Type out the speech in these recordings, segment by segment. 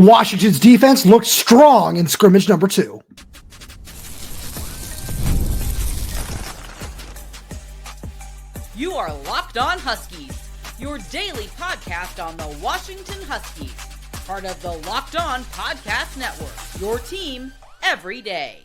Washington's defense looked strong in scrimmage number 2. You are Locked On Huskies, your daily podcast on the Washington Huskies, part of the Locked On Podcast Network, your team every day.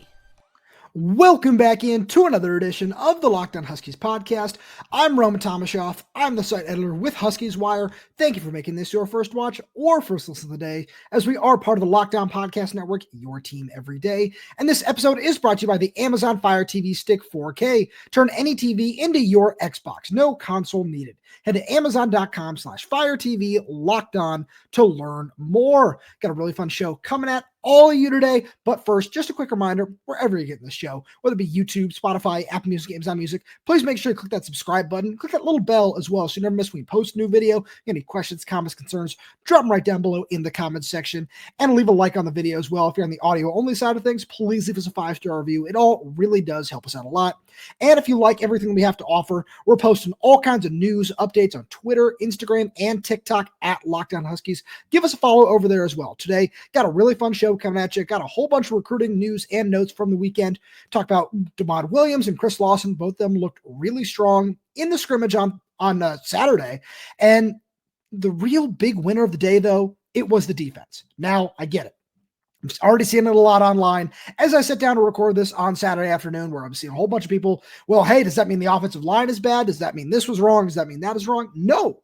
Welcome back into another edition of the Locked On Huskies podcast. I'm Roman Tomashoff. I'm the site editor with Huskies Wire. Thank you for making this your first watch or first listen of the day, as we are part of the Locked On Podcast Network, your team every day. And this episode is brought to you by the Amazon Fire TV Stick 4K. Turn any TV into your Xbox. No console needed. Head to Amazon.com/Fire TV Locked On to learn more. Got a really fun show coming at all of you today. But first, just a quick reminder, wherever you're getting this show, whether it be YouTube, Spotify, Apple Music, Amazon Music, please make sure you click that subscribe button. Click that little bell as well so you never miss when we post a new video. Any questions, comments, concerns, drop them right down below in the comments section. And leave a like on the video as well. If you're on the audio only side of things, please leave us a 5-star review. It all really does help us out a lot. And if you like everything we have to offer, we're posting all kinds of news, updates on Twitter, Instagram, and TikTok at Locked On Huskies. Give us a follow over there as well. Today, got a really fun show coming at you. Got a whole bunch of recruiting news and notes from the weekend. Talk about Demond Williams and Chris Lawson. Both of them looked really strong in the scrimmage on Saturday. And the real big winner of the day, though, it was the defense. Now, I get it. I'm already seeing it a lot online as I sit down to record this on Saturday afternoon, where I'm seeing a whole bunch of people, well, hey, does that mean the offensive line is bad? Does that mean this was wrong? Does that mean that is wrong? No,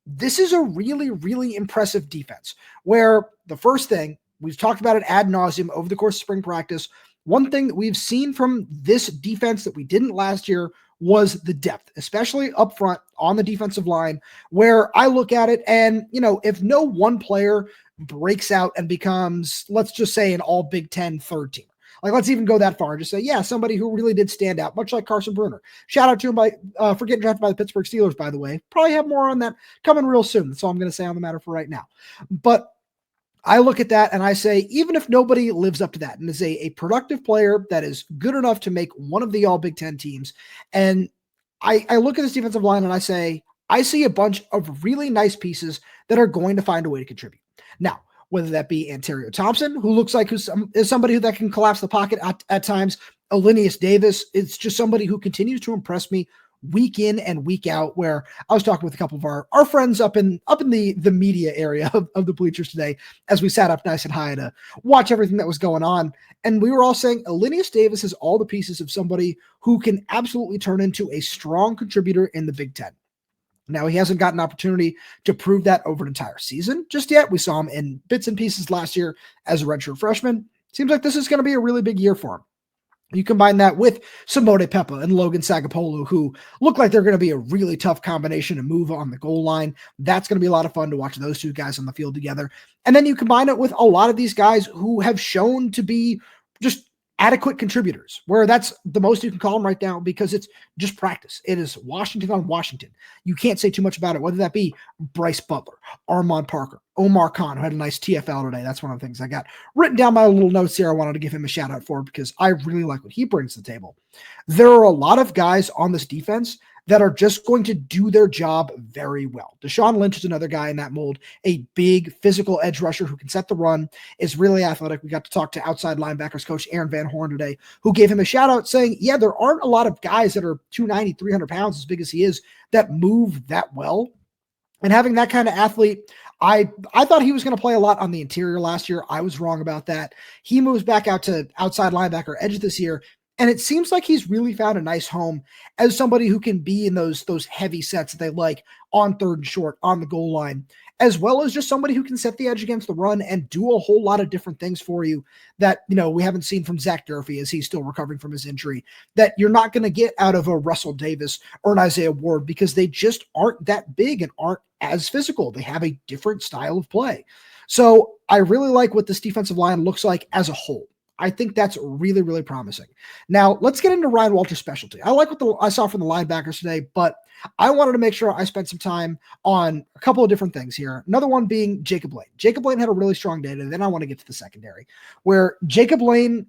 this is a really, really impressive defense, where the first thing, we've talked about it ad nauseum over the course of spring practice. One thing that we've seen from this defense that we didn't last year was the depth, especially up front on the defensive line, where I look at it and, if no one player breaks out and becomes, let's just say, an all Big Ten third team. Like, let's even go that far and just say, yeah, somebody who really did stand out, much like Carson Bruner. Shout out to him for getting drafted by the Pittsburgh Steelers, by the way. Probably have more on that coming real soon. That's all I'm going to say on the matter for right now. But I look at that and I say, even if nobody lives up to that and is a productive player that is good enough to make one of the all Big Ten teams, and I look at this defensive line and I say, I see a bunch of really nice pieces that are going to find a way to contribute. Now, whether that be Anterio Thompson, who looks like is somebody that can collapse the pocket at times, Elinneus Davis, it's just somebody who continues to impress me week in and week out, where I was talking with a couple of our friends up in the media area of the bleachers today as we sat up nice and high to watch everything that was going on. And we were all saying Elinneus Davis has all the pieces of somebody who can absolutely turn into a strong contributor in the Big Ten. Now, he hasn't gotten an opportunity to prove that over an entire season just yet. We saw him in bits and pieces last year as a redshirt freshman. Seems like this is going to be a really big year for him. You combine that with Simote Peppa and Logan Sagapolu, who look like they're going to be a really tough combination to move on the goal line. That's going to be a lot of fun to watch those two guys on the field together. And then you combine it with a lot of these guys who have shown to be just adequate contributors, where that's the most you can call them right now, because it's just practice. It is Washington on Washington. You can't say too much about it, whether that be Bryce Butler, Armand Parker, Omar Khan, who had a nice TFL today. That's one of the things I got written down my little notes here. I wanted to give him a shout out for, because I really like what he brings to the table. There are a lot of guys on this defense that are just going to do their job very well. Deshaun Lynch is another guy in that mold, a big physical edge rusher who can set the run, is really athletic. We got to talk to outside linebackers coach Aaron Van Horn today, who gave him a shout out saying, yeah, there aren't a lot of guys that are 290, 300 pounds as big as he is that move that well. And having that kind of athlete, I thought he was going to play a lot on the interior last year. I was wrong about that. He moves back out to outside linebacker edge this year. And it seems like he's really found a nice home as somebody who can be in those heavy sets that they like on third and short, on the goal line, as well as just somebody who can set the edge against the run and do a whole lot of different things for you that, we haven't seen from Zach Durfee as he's still recovering from his injury, that you're not going to get out of a Russell Davis or an Isaiah Ward, because they just aren't that big and aren't as physical. They have a different style of play. So I really like what this defensive line looks like as a whole. I think that's really, really promising. Now, let's get into Ryan Walter's specialty. I like what I saw from the linebackers today, but I wanted to make sure I spent some time on a couple of different things here. Another one being Jacob Lane. Jacob Lane had a really strong day today. Then I want to get to the secondary, where Jacob Lane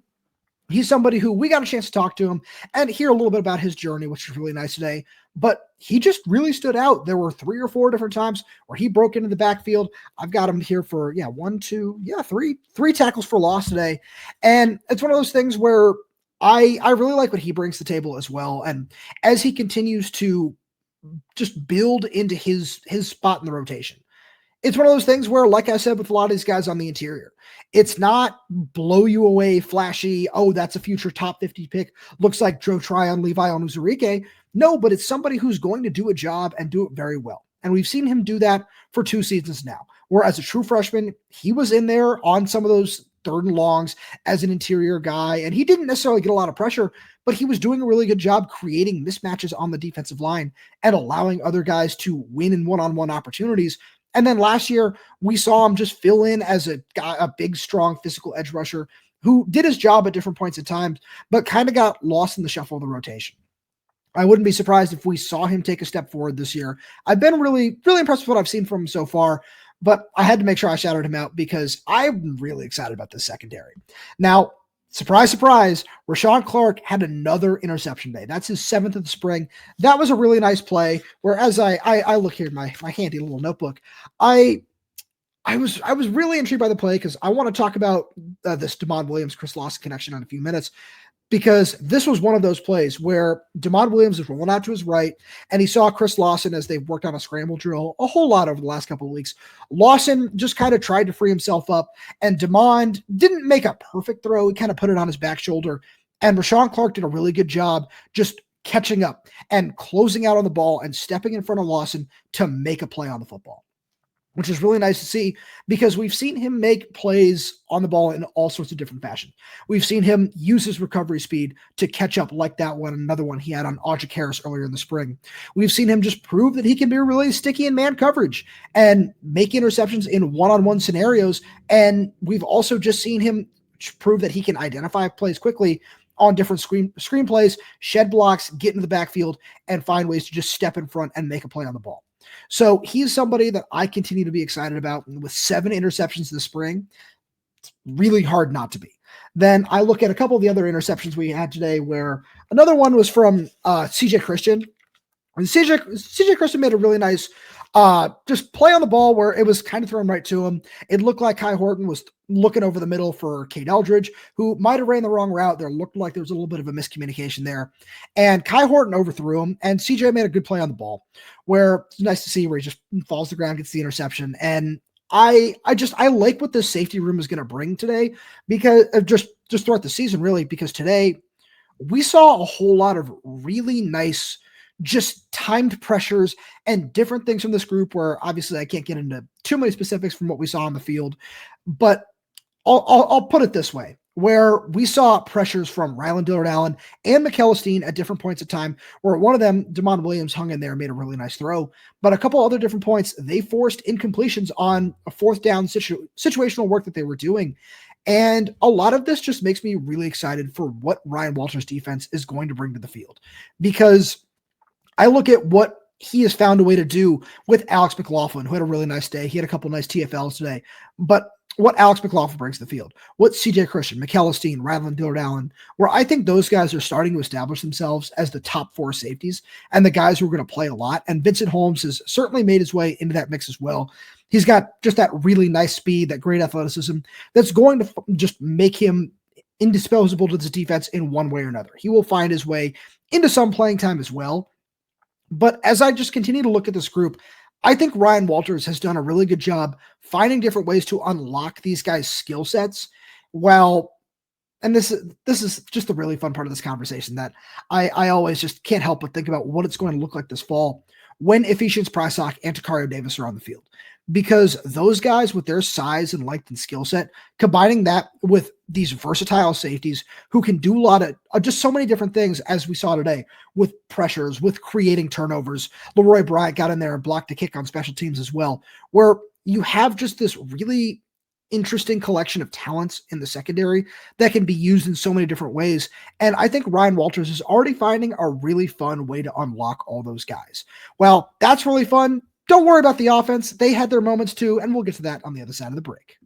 He's somebody who we got a chance to talk to him and hear a little bit about his journey, which is really nice today. But he just really stood out. There were 3 or 4 different times where he broke into the backfield. I've got him here for, three tackles for loss today. And it's one of those things where I really like what he brings to the table as well. And as he continues to just build into his spot in the rotation, it's one of those things where, like I said, with a lot of these guys on the interior, it's not blow you away, flashy, oh, that's a future top 50 pick, looks like Joe Tryon, Levi Onwuzurike. No, but it's somebody who's going to do a job and do it very well. And we've seen him do that for 2 seasons now, where as a true freshman, he was in there on some of those 3rd and longs as an interior guy, and he didn't necessarily get a lot of pressure, but he was doing a really good job creating mismatches on the defensive line and allowing other guys to win in one-on-one opportunities. And then last year, we saw him just fill in as a big, strong, physical edge rusher who did his job at different points in time, but kind of got lost in the shuffle of the rotation. I wouldn't be surprised if we saw him take a step forward this year. I've been really, really impressed with what I've seen from him so far, but I had to make sure I shouted him out because I'm really excited about this secondary. Now, surprise, surprise, Rahshawn Clark had another interception day. That's his 7th of the spring. That was a really nice play, where as I look here in my handy little notebook, I was really intrigued by the play because I want to talk about this Demond Williams-Chris Lawson connection in a few minutes, because this was one of those plays where Demond Williams is rolling out to his right, and he saw Chris Lawson as they worked on a scramble drill a whole lot over the last couple of weeks. Lawson just kind of tried to free himself up, and Demond didn't make a perfect throw. He kind of put it on his back shoulder, and Rahshawn Clark did a really good job just catching up and closing out on the ball and stepping in front of Lawson to make a play on the football, which is really nice to see because we've seen him make plays on the ball in all sorts of different fashion. We've seen him use his recovery speed to catch up, like that one, another one he had on Audric Harris earlier in the spring. We've seen him just prove that he can be really sticky in man coverage and make interceptions in one-on-one scenarios. And we've also just seen him prove that he can identify plays quickly on different screen plays, shed blocks, get into the backfield, and find ways to just step in front and make a play on the ball. So he's somebody that I continue to be excited about. With 7 interceptions this spring, it's really hard not to be. Then I look at a couple of the other interceptions we had today, where another one was from CJ Christian. And CJ Christian made a really nice just play on the ball where it was kind of thrown right to him. It looked like Kai Horton was looking over the middle for Cade Eldridge, who might have ran the wrong route. There looked like there was a little bit of a miscommunication there. And Kai Horton overthrew him, and CJ made a good play on the ball, where it's nice to see where he just falls to the ground, gets the interception. And I like what this safety room is going to bring today, because just throughout the season, really, because today we saw a whole lot of really nice just timed pressures and different things from this group, where obviously I can't get into too many specifics from what we saw on the field, but I'll put it this way, where we saw pressures from Ryland Dillard-Allen and McEllisteen at different points of time, where one of them, Demond Williams, hung in there and made a really nice throw, but a couple other different points, they forced incompletions on a 4th down situational work that they were doing. And a lot of this just makes me really excited for what Ryan Walters' defense is going to bring to the field, because I look at what he has found a way to do with Alex McLaughlin, who had a really nice day. He had a couple nice TFLs today, but what Alex McLaughlin brings to the field, what CJ Christian, McEllisteen, Ryland Dillard-Allen, where I think those guys are starting to establish themselves as the top 4 safeties and the guys who are going to play a lot. And Vincent Holmes has certainly made his way into that mix as well. He's got just that really nice speed, that great athleticism that's going to just make him indisposable to this defense in one way or another. He will find his way into some playing time as well. But as I just continue to look at this group, I think Ryan Walters has done a really good job finding different ways to unlock these guys' skill sets. Well, and this is just the really fun part of this conversation, that I always just can't help but think about what it's going to look like this fall when Ephesians Prysock and Takario Davis are on the field. Because those guys with their size and length and skill set, combining that with these versatile safeties who can do a lot of just so many different things, as we saw today, with pressures, with creating turnovers. Leroy Bryant got in there and blocked a kick on special teams as well, where you have just this really interesting collection of talents in the secondary that can be used in so many different ways. And I think Ryan Walters is already finding a really fun way to unlock all those guys. Well, that's really fun. Don't worry about the offense. They had their moments too, and we'll get to that on the other side of the break.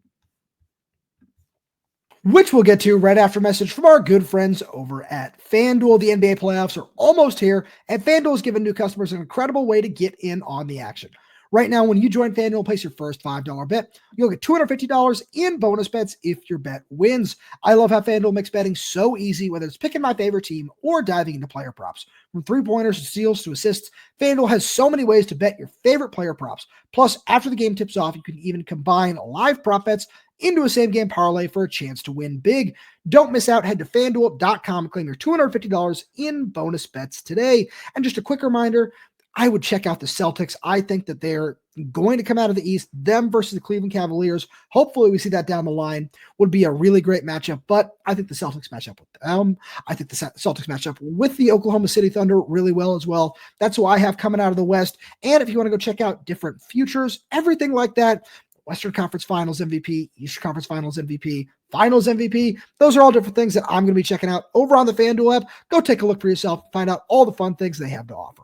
which we'll get to right after a message from our good friends over at FanDuel. The NBA playoffs are almost here, and FanDuel has given new customers an incredible way to get in on the action. Right now, when you join FanDuel and place your first $5 bet, you'll get $250 in bonus bets if your bet wins. I love how FanDuel makes betting so easy, whether it's picking my favorite team or diving into player props. From three-pointers to steals to assists, FanDuel has so many ways to bet your favorite player props. Plus, after the game tips off, you can even combine live prop bets into a same-game parlay for a chance to win big. Don't miss out. Head to FanDuel.com and claim your $250 in bonus bets today. And just a quick reminder, I would check out the Celtics. I think that they're going to come out of the East, them versus the Cleveland Cavaliers. Hopefully we see that down the line. Would be a really great matchup, but I think the Celtics match up with them. I think the Celtics match up with the Oklahoma City Thunder really well as well. That's who I have coming out of the West. And if you want to go check out different futures, everything like that, Western Conference Finals MVP, Eastern Conference Finals MVP, Finals MVP. Those are all different things that I'm going to be checking out over on the FanDuel app. Go take a look for yourself, find out all the fun things they have to offer.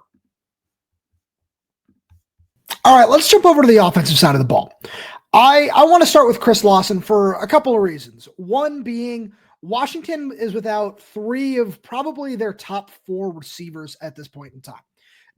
All right, let's jump over to the offensive side of the ball. I want to start with Chris Lawson for a couple of reasons. One being Washington is without three of probably their top four receivers at this point in time.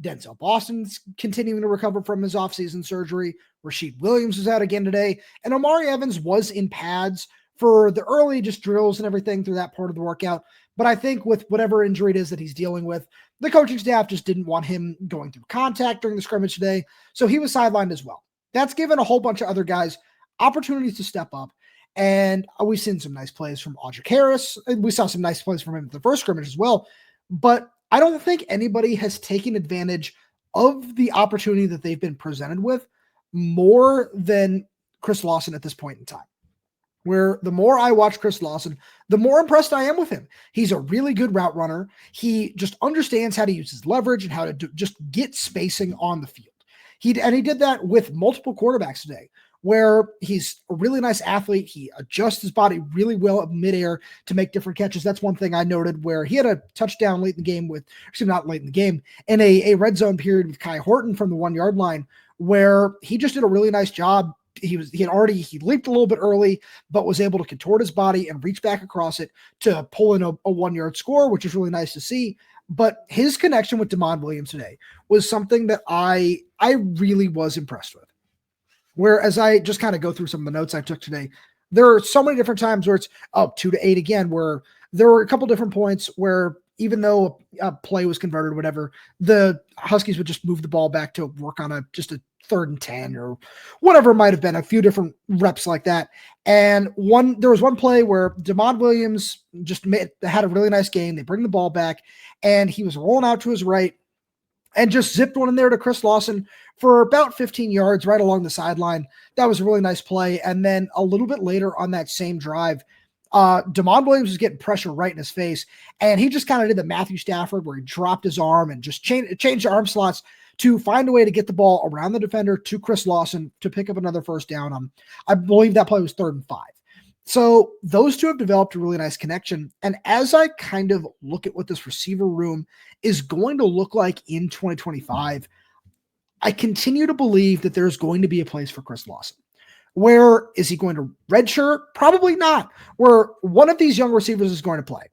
Denzel Boston's continuing to recover from his offseason surgery. Rasheed Williams is out again today. And Omari Evans was in pads for the early just drills and everything through that part of the workout. But I think with whatever injury it is that he's dealing with, the coaching staff just didn't want him going through contact during the scrimmage today. So he was sidelined as well. That's given a whole bunch of other guys opportunities to step up. And we've seen some nice plays from Audric Harris. We saw some nice plays from him at the first scrimmage as well. But I don't think anybody has taken advantage of the opportunity that they've been presented with more than Chris Lawson at this point in time. Where the more I watch Chris Lawson, the more impressed I am with him. He's a really good route runner. He just understands how to use his leverage and how to just get spacing on the field. He did that with multiple quarterbacks today, where he's a really nice athlete. He adjusts his body really well up midair to make different catches. That's one thing I noted, where he had a touchdown late in the game not late in the game, in a red zone period with Kai Horton from the 1 yard line, where he just did a really nice job. He leaped a little bit early, but was able to contort his body and reach back across it to pull in a 1 yard score, which is really nice to see. But his connection with Demond Williams today was something that I really was impressed with. Whereas I just kind of go through some of the notes I took today, there are so many different times where it's up 2-8 again, where there were a couple different points where even though a play was converted or whatever, the Huskies would just move the ball back to work on just a 3rd and 10 or whatever it might have been, a few different reps like that. And there was one play where Demond Williams just had a really nice game. They bring the ball back and he was rolling out to his right and just zipped one in there to Chris Lawson for about 15 yards right along the sideline. That was a really nice play. And then a little bit later on that same drive, Demond Williams was getting pressure right in his face, and he just kind of did the Matthew Stafford where he dropped his arm and just changed the arm slots to find a way to get the ball around the defender to Chris Lawson to pick up another first down on, I believe that play was 3rd and 5. So those two have developed a really nice connection. And as I kind of look at what this receiver room is going to look like in 2025, I continue to believe that there's going to be a place for Chris Lawson. Where is he going to redshirt? Probably not. Where one of these young receivers is going to play.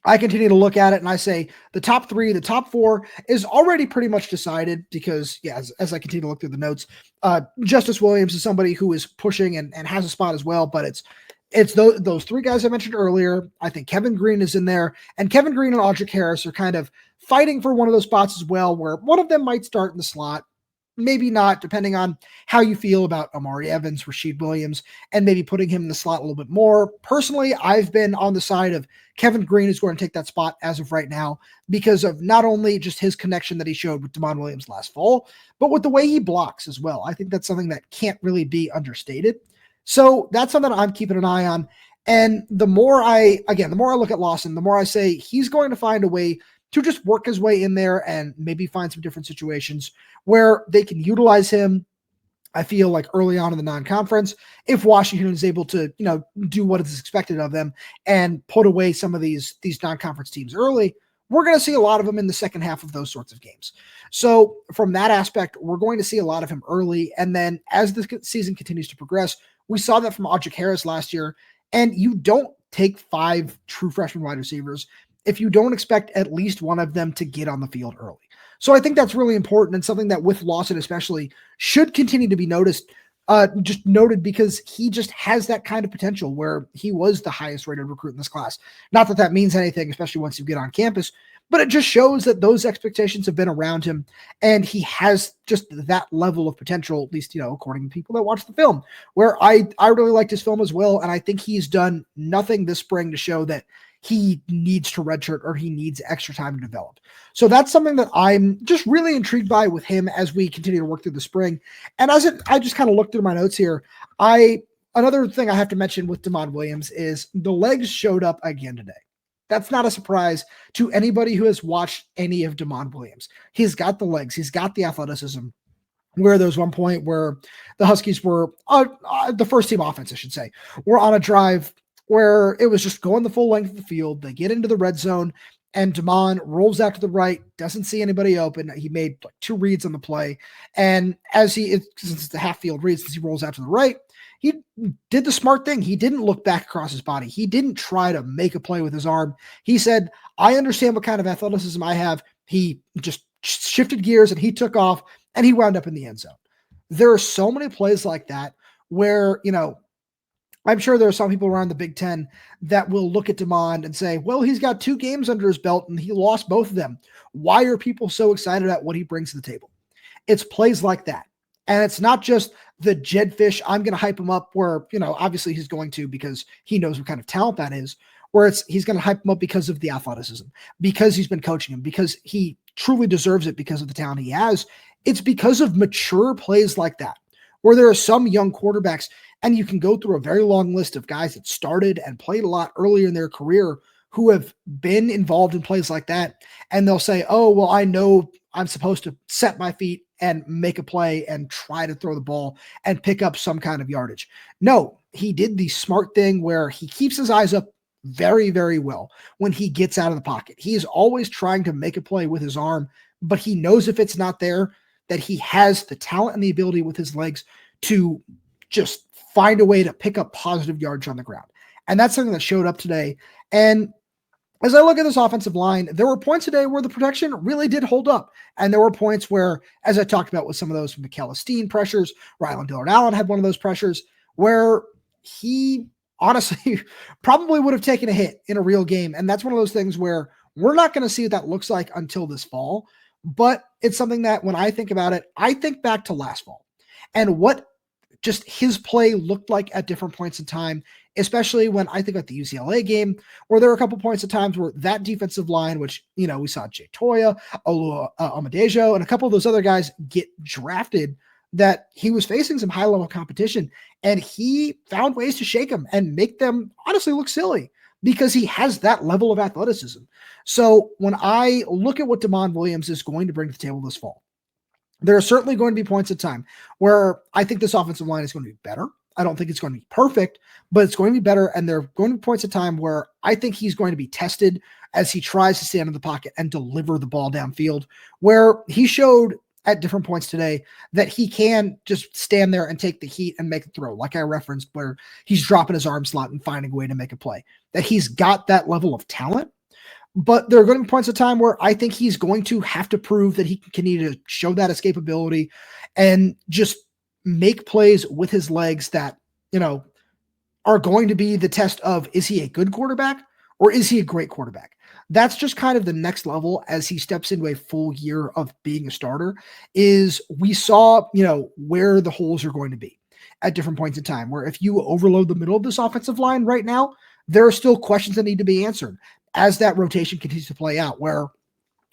I continue to look at it and I say the top 3, the top 4 is already pretty much decided because, yeah, as I continue to look through the notes, Justice Williams is somebody who is pushing and has a spot as well, but it's those 3 guys I mentioned earlier. I think Kevin Green is in there, and Kevin Green and Audric Harris are kind of fighting for one of those spots as well, where one of them might start in the slot. Maybe not, depending on how you feel about Omari Evans, Rasheed Williams, and maybe putting him in the slot a little bit more. Personally, I've been on the side of Kevin Green is going to take that spot as of right now because of not only just his connection that he showed with Demond Williams last fall, but with the way he blocks as well. I think that's something that can't really be understated. So that's something I'm keeping an eye on. And the more I look at Lawson, the more I say he's going to find a way to just work his way in there and maybe find some different situations where they can utilize him. I feel like early on in the non-conference, if Washington is able to, do what is expected of them and put away some of these non-conference teams early, we're going to see a lot of them in the second half of those sorts of games. So from that aspect, we're going to see a lot of him early. And then as the season continues to progress, we saw that from Audric Harris last year. And you don't take 5 true freshman wide receivers if you don't expect at least one of them to get on the field early. So I think that's really important and something that with Lawson especially should continue to be just noted because he just has that kind of potential where he was the highest rated recruit in this class. Not that that means anything, especially once you get on campus, but it just shows that those expectations have been around him and he has just that level of potential, at least, according to people that watch the film, where I really liked his film as well. And I think he's done nothing this spring to show that he needs to redshirt or he needs extra time to develop. So that's something that I'm just really intrigued by with him as we continue to work through the spring. And I just kind of looked through my notes here. Another thing I have to mention with Demond Williams is the legs showed up again today. That's not a surprise to anybody who has watched any of Demond Williams. He's got the legs. He's got the athleticism. Where there was one point where the Huskies were, the first team offense, I should say, were on a drive where it was just going the full length of the field. They get into the red zone, and Demond rolls out to the right, doesn't see anybody open. He made like 2 reads on the play. And since it's the half field read, since he rolls out to the right, he did the smart thing. He didn't look back across his body. He didn't try to make a play with his arm. He said, I understand what kind of athleticism I have. He just shifted gears and he took off and he wound up in the end zone. There are so many plays like that where, I'm sure there are some people around the Big Ten that will look at Demond and say, well, he's got 2 games under his belt and he lost both of them. Why are people so excited at what he brings to the table? It's plays like that. And it's not just the Jedfish, I'm going to hype him up where, obviously he's going to because he knows what kind of talent that is, where he's going to hype him up because of the athleticism, because he's been coaching him, because he truly deserves it because of the talent he has. It's because of mature plays like that, where there are some young quarterbacks, and you can go through a very long list of guys that started and played a lot earlier in their career who have been involved in plays like that. And they'll say, oh, well, I know I'm supposed to set my feet and make a play and try to throw the ball and pick up some kind of yardage. No, he did the smart thing where he keeps his eyes up very, very well when he gets out of the pocket. He is always trying to make a play with his arm, but he knows if it's not there, that he has the talent and the ability with his legs to just find a way to pick up positive yardage on the ground. And that's something that showed up today. And as I look at this offensive line, there were points today where the protection really did hold up. And there were points where, as I talked about with some of those from the Celestine pressures, Rylan Dillard-Allen had one of those pressures where he honestly probably would have taken a hit in a real game. And that's one of those things where we're not going to see what that looks like until this fall. But it's something that when I think about it, I think back to last fall and what just his play looked like at different points in time, especially when I think about the UCLA game, where there were a couple points at times where that defensive line, which, we saw Jay Toya, Amadejo, and a couple of those other guys get drafted, that he was facing some high-level competition, and he found ways to shake them and make them honestly look silly because he has that level of athleticism. So when I look at what Demond Williams is going to bring to the table this fall, there are certainly going to be points of time where I think this offensive line is going to be better. I don't think it's going to be perfect, but it's going to be better. And there are going to be points of time where I think he's going to be tested as he tries to stand in the pocket and deliver the ball downfield, where he showed at different points today that he can just stand there and take the heat and make a throw. Like I referenced, where he's dropping his arm slot and finding a way to make a play, that he's got that level of talent. But there are going to be points of time where I think he's going to have to prove that he can continue to show that escapability and just make plays with his legs that, are going to be the test of, is he a good quarterback or is he a great quarterback? That's just kind of the next level as he steps into a full year of being a starter. Is we saw, where the holes are going to be at different points in time, where if you overload the middle of this offensive line right now, there are still questions that need to be answered as that rotation continues to play out, where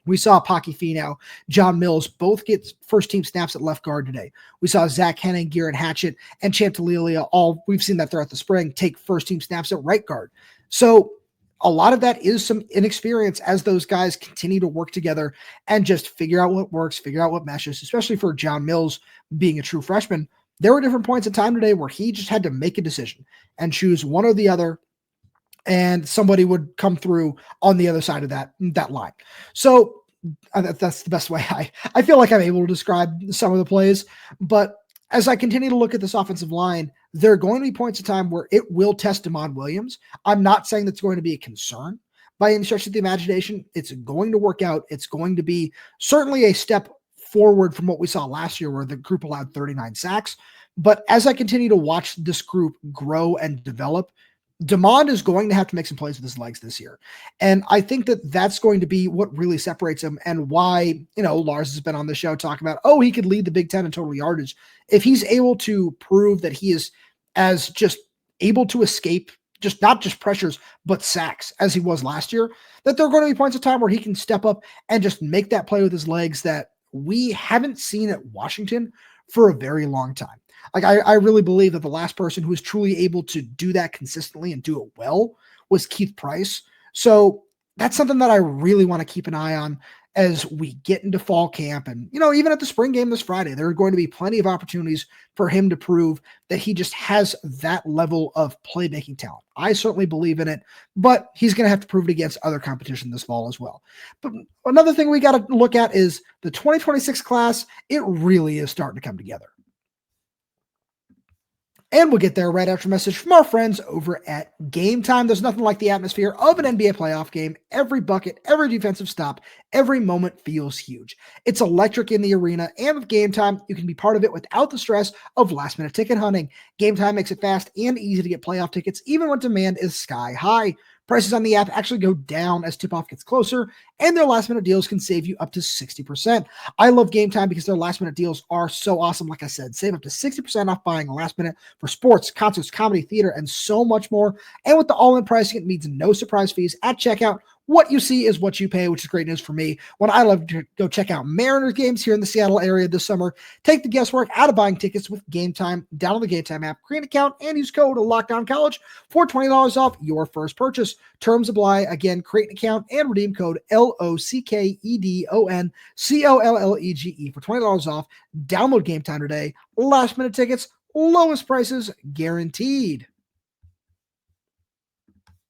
we saw Paki Finau, John Mills both get first-team snaps at left guard today. We saw Zach Henning, Garrett Hatchett, and Chantalelia, we've seen that throughout the spring, take first-team snaps at right guard. So a lot of that is some inexperience as those guys continue to work together and just figure out what works, figure out what meshes, especially for John Mills being a true freshman. There were different points in time today where he just had to make a decision and choose one or the other, and somebody would come through on the other side of that line. So that's the best way I feel like I'm able to describe some of the plays. But as I continue to look at this offensive line, there are going to be points of time where it will test Damon Williams. I'm not saying that's going to be a concern by any stretch of the imagination. It's going to work out. It's going to be certainly a step forward from what we saw last year where the group allowed 39 sacks. But as I continue to watch this group grow and develop, Damon is going to have to make some plays with his legs this year. And I think that that's going to be what really separates him and why, Lars has been on the show talking about, he could lead the Big Ten in total yardage. If he's able to prove that he is as just able to escape just not just pressures, but sacks as he was last year, that there are going to be points of time where he can step up and just make that play with his legs that we haven't seen at Washington for a very long time. Like, I really believe that the last person who was truly able to do that consistently and do it well was Keith Price. So that's something that I really want to keep an eye on as we get into fall camp. And, even at the spring game this Friday, there are going to be plenty of opportunities for him to prove that he just has that level of playmaking talent. I certainly believe in it, but he's going to have to prove it against other competition this fall as well. But another thing we got to look at is the 2026 class. It really is starting to come together. And we'll get there right after a message from our friends over at Game Time. There's nothing like the atmosphere of an NBA playoff game. Every bucket, every defensive stop, every moment feels huge. It's electric in the arena, and with Game Time, you can be part of it without the stress of last-minute ticket hunting. Game Time makes it fast and easy to get playoff tickets, even when demand is sky high. Prices on the app actually go down as tip-off gets closer, and their last-minute deals can save you up to 60%. I love Game Time because their last-minute deals are so awesome. Like I said, save up to 60% off buying last minute for sports, concerts, comedy, theater, and so much more. And with the all-in pricing, it means no surprise fees at checkout. What you see is what you pay, which is great news for me when I love to go check out Mariners games here in the Seattle area this summer. Take the guesswork out of buying tickets with Game Time. Download the Game Time app, create an account, and use code LOCKDOWNCollege for $20 off your first purchase. Terms apply. Again, create an account and redeem code LOCKEDONCOLLEGE for $20 off. Download Game Time today. Last minute tickets, lowest prices guaranteed.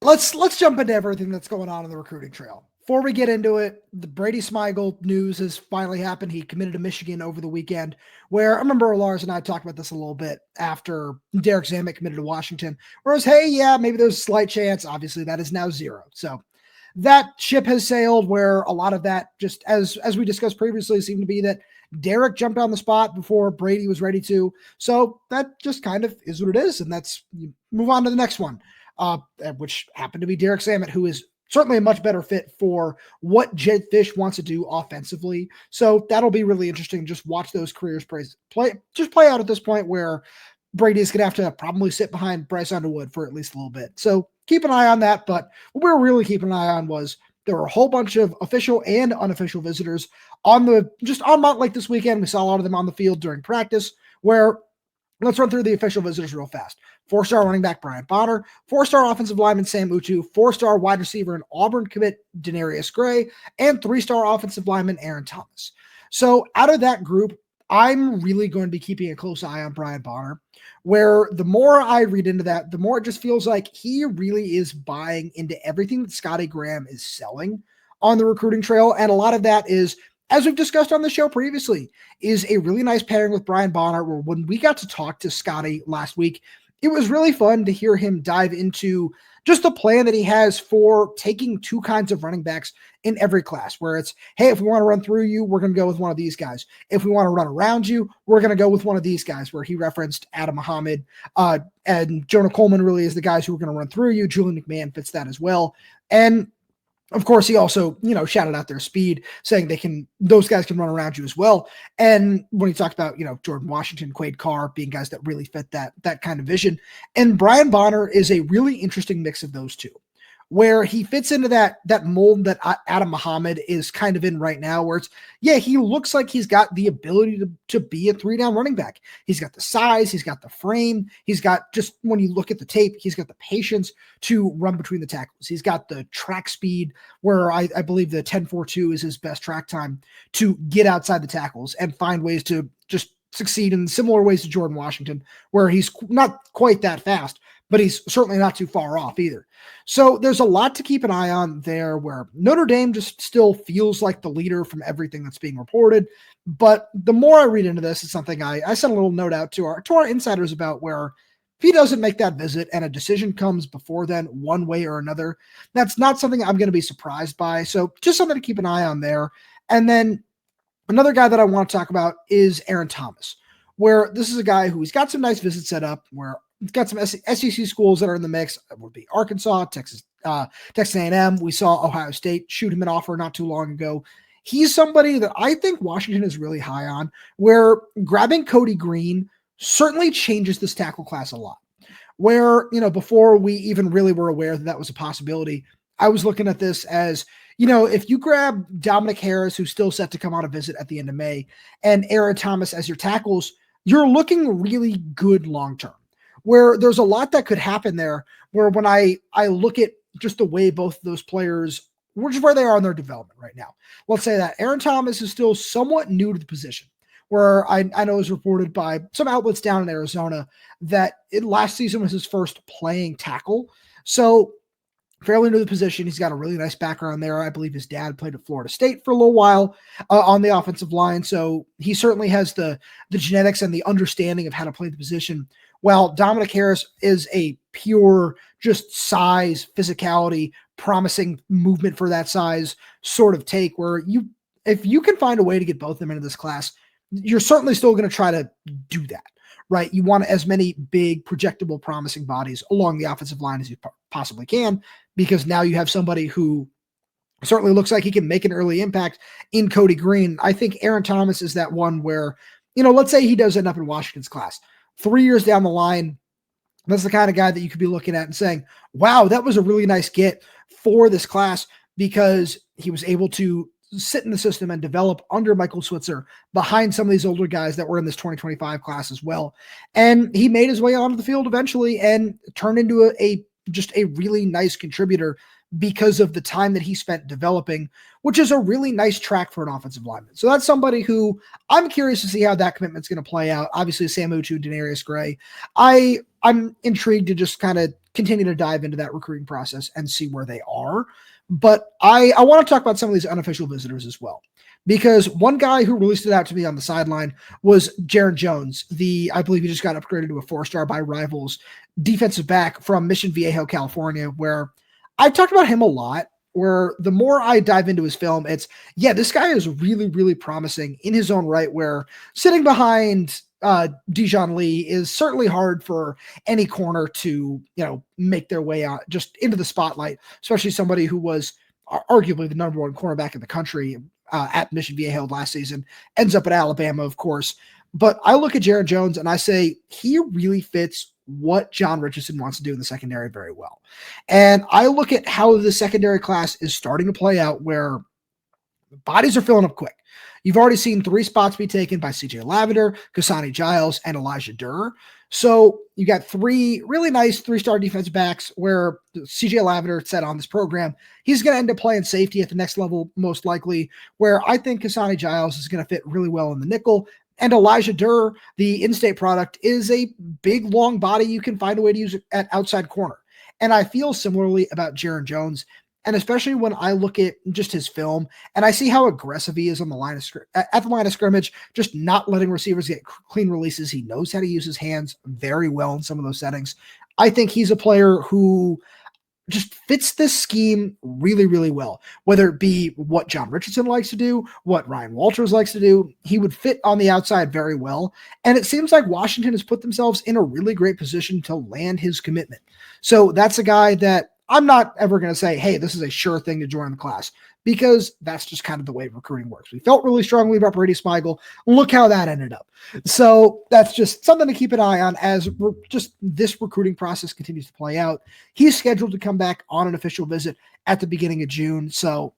Let's jump into everything that's going on in the recruiting trail. Before we get into it, the Brady Smigiel news has finally happened. He committed to Michigan over the weekend, where I remember Lars and I talked about this a little bit after Derek Zammit committed to Washington, whereas, hey, yeah, maybe there's a slight chance. Obviously, that is now zero. So that ship has sailed, where a lot of that, just as we discussed previously, seemed to be that Derek jumped on the spot before Brady was ready to. So that just kind of is what it is, and that's, you move on to the next one. Which happened to be Derek Zammit, who is certainly a much better fit for what Jed Fish wants to do offensively. So that'll be really interesting. Just watch those careers play out at this point, where Brady is going to have to probably sit behind Bryce Underwood for at least a little bit. So keep an eye on that. But what we were really keeping an eye on was there were a whole bunch of official and unofficial visitors on Mount Lake this weekend. We saw a lot of them on the field during practice, where let's run through the official visitors real fast. 4-star running back Brian Bonner, 4-star offensive lineman Sam Utu, 4-star wide receiver and Auburn commit Denairius Gray, and 3-star offensive lineman Aaron Thomas. So out of that group, I'm really going to be keeping a close eye on Brian Bonner, where the more I read into that, the more it just feels like he really is buying into everything that Scotty Graham is selling on the recruiting trail. And a lot of that is, as we've discussed on the show previously, is a really nice pairing with Brian Bonner, where when we got to talk to Scotty last week, it was really fun to hear him dive into just the plan that he has for taking two kinds of running backs in every class, where it's, hey, if we want to run through you, we're going to go with one of these guys. If we want to run around you, we're going to go with one of these guys, where he referenced Adam Muhammad and Jonah Coleman really is the guys who are going to run through you. Julian McMahon fits that as well. And of course, he also, shouted out their speed, saying those guys can run around you as well. And when he talked about, Jordan Washington, Quade Carr being guys that really fit that kind of vision. And Brian Bonner is a really interesting mix of those two, where he fits into that mold that Adam Muhammad is kind of in right now, where it's, yeah, he looks like he's got the ability to be a 3-down running back. He's got the size, he's got the frame, he's got, just when you look at the tape, he's got the patience to run between the tackles. He's got the track speed, where I believe the 10.42 is his best track time, to get outside the tackles and find ways to just succeed in similar ways to Jordan Washington, where he's not quite that fast, but he's certainly not too far off either. So there's a lot to keep an eye on there, where Notre Dame just still feels like the leader from everything that's being reported. But the more I read into this, it's something I sent a little note out to our insiders about, where if he doesn't make that visit and a decision comes before then, one way or another, that's not something I'm going to be surprised by. So just something to keep an eye on there. And then another guy that I want to talk about is Aaron Thomas, where this is a guy who he's got some nice visits set up, where he's got some SEC schools that are in the mix. It would be Arkansas, Texas A&M. We saw Ohio State shoot him an offer not too long ago. He's somebody that I think Washington is really high on, where grabbing Cody Green certainly changes this tackle class a lot. Where, before we even really were aware that that was a possibility, I was looking at this as, if you grab Dominic Harris, who's still set to come on a visit at the end of May, and Aaron Thomas as your tackles, you're looking really good long-term, where there's a lot that could happen there, where when I look at just the way both of those players, which is where they are in their development right now. Let's say that Aaron Thomas is still somewhat new to the position, where I know it was reported by some outlets down in Arizona that last season was his first playing tackle. So fairly new to the position. He's got a really nice background there. I believe his dad played at Florida State for a little while on the offensive line. So he certainly has the genetics and the understanding of how to play the position. While Dominic Harris is a pure just size, physicality, promising movement for that size sort of take, where if you can find a way to get both of them into this class, you're certainly still going to try to do that, right? You want as many big, projectable, promising bodies along the offensive line as you possibly can, because now you have somebody who certainly looks like he can make an early impact in Cody Green. I think Aaron Thomas is that one where, let's say he does end up in Washington's class 3 years down the line. That's the kind of guy that you could be looking at and saying, wow, that was a really nice get for this class, because he was able to sit in the system and develop under Michael Switzer behind some of these older guys that were in this 2025 class as well. And he made his way onto the field eventually and turned into just a really nice contributor because of the time that he spent developing, which is a really nice track for an offensive lineman. So that's somebody who I'm curious to see how that commitment's going to play out. Obviously, Sam Utu, Denairius Gray. I'm intrigued to just kind of continue to dive into that recruiting process and see where they are. But I want to talk about some of these unofficial visitors as well, because one guy who really stood out to me on the sideline was Jeron Jones. I believe he just got upgraded to a 4-star by Rivals defensive back from Mission Viejo, California, where I've talked about him a lot, where the more I dive into his film, this guy is really, really promising in his own right, where sitting behind Dijon Lee is certainly hard for any corner to, make their way out just into the spotlight, especially somebody who was arguably the number one cornerback in the country at Mission Viejo last season, ends up at Alabama, of course. But I look at Jeron Jones and I say he really fits what John Richardson wants to do in the secondary very well. And I look at how the secondary class is starting to play out, where bodies are filling up quick. You've already seen 3 spots be taken by CJ Lavender, Kasani Giles, and Elijah Durr. So you got 3 really nice 3-star defensive backs, where CJ Lavender said on this program, he's going to end up playing safety at the next level, most likely, where I think Kasani Giles is going to fit really well in the nickel. And Elijah Durr, the in-state product, is a big, long body you can find a way to use at outside corner. And I feel similarly about Jeron Jones. And especially when I look at just his film and I see how aggressive he is on the line of scrimmage, just not letting receivers get clean releases. He knows how to use his hands very well in some of those settings. I think he's a player who just fits this scheme really, really well, whether it be what John Richardson likes to do, what Ryan Walters likes to do. He would fit on the outside very well. And it seems like Washington has put themselves in a really great position to land his commitment. So that's a guy that I'm not ever going to say, hey, this is a sure thing to join the class, because that's just kind of the way recruiting works. We felt really strongly about Brady Smigiel. Look how that ended up. So that's just something to keep an eye on as just this recruiting process continues to play out. He's scheduled to come back on an official visit at the beginning of June. So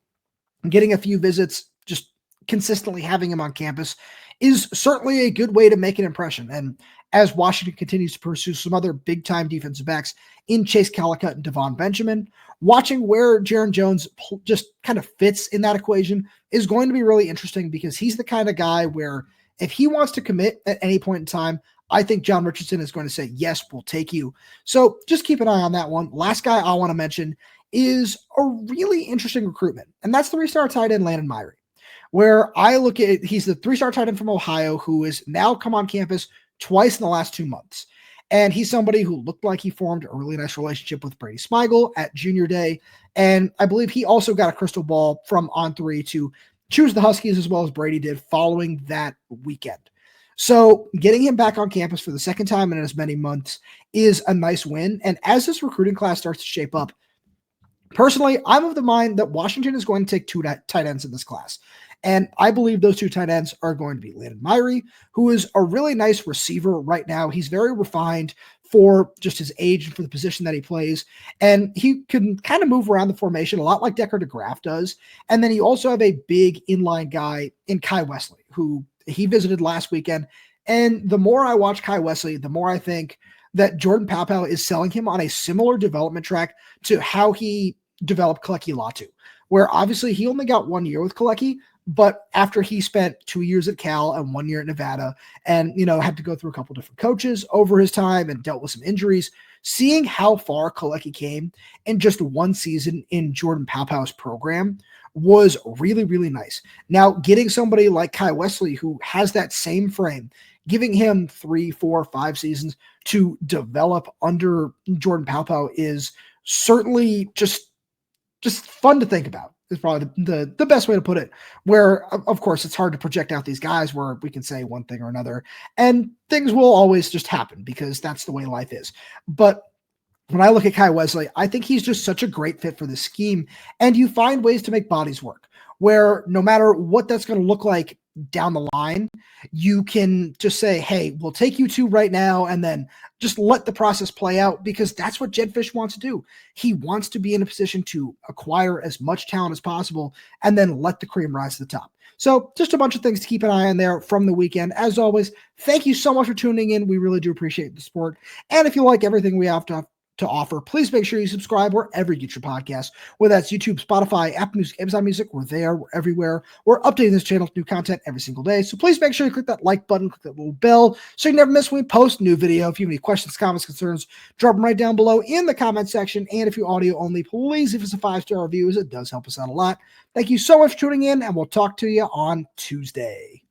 getting a few visits, just consistently having him on campus, is certainly a good way to make an impression. And as Washington continues to pursue some other big-time defensive backs in Chase Calicut and Devon Benjamin, watching where Jeron Jones just kind of fits in that equation is going to be really interesting, because he's the kind of guy where if he wants to commit at any point in time, I think John Richardson is going to say, yes, we'll take you. So just keep an eye on that one. Last guy I want to mention is a really interesting recruitment, and that's the 3-star tight end Landen Miree, where I look at, he's the 3-star tight end from Ohio who has now come on campus twice in the last 2 months. And he's somebody who looked like he formed a really nice relationship with Brady Smigiel at junior day. And I believe he also got a crystal ball from On3 to choose the Huskies as well as Brady did following that weekend. So getting him back on campus for the second time in as many months is a nice win. And as this recruiting class starts to shape up, personally, I'm of the mind that Washington is going to take two tight ends in this class. And I believe those two tight ends are going to be Landen Miree, who is a really nice receiver right now. He's very refined for just his age and for the position that he plays. And he can kind of move around the formation a lot like Decker DeGraff does. And then you also have a big inline guy in Kai Wesley, who he visited last weekend. And the more I watch Kai Wesley, the more I think that Jordan Paopao is selling him on a similar development track to how he developed Kaleki Latu, where obviously he only got 1 year with Kaleki, but after he spent 2 years at Cal and 1 year at Nevada and, had to go through a couple different coaches over his time and dealt with some injuries, seeing how far Kaleki came in just one season in Jordan Paopao's program was really, really nice. Now, getting somebody like Kai Wesley, who has that same frame, giving him 3, 4, 5 seasons to develop under Jordan Paopao is certainly just fun to think about. Is probably the best way to put it, where, of course, it's hard to project out these guys where we can say one thing or another, and things will always just happen because that's the way life is. But when I look at Kai Wesley, I think he's just such a great fit for this scheme, and you find ways to make bodies work, where no matter what that's going to look like down the line, you can just say, hey, we'll take you two right now, and then just let the process play out, because that's what Jedd Fisch wants to do. He wants to be in a position to acquire as much talent as possible and then let the cream rise to the top. So just a bunch of things to keep an eye on there from the weekend. As always, thank you so much for tuning in. We really do appreciate the support. And if you like everything we have to offer, please make sure you subscribe wherever you get your podcasts, whether that's YouTube, Spotify, Apple Music, Amazon Music. We're there. We're everywhere. We're updating this channel with new content every single day. So please make sure you click that like button, click that little bell so you never miss when we post a new video. If you have any questions, comments, concerns, drop them right down below in the comment section. And if you're audio only, please leave us a 5-star review, as it does help us out a lot. Thank you so much for tuning in, and we'll talk to you on Tuesday.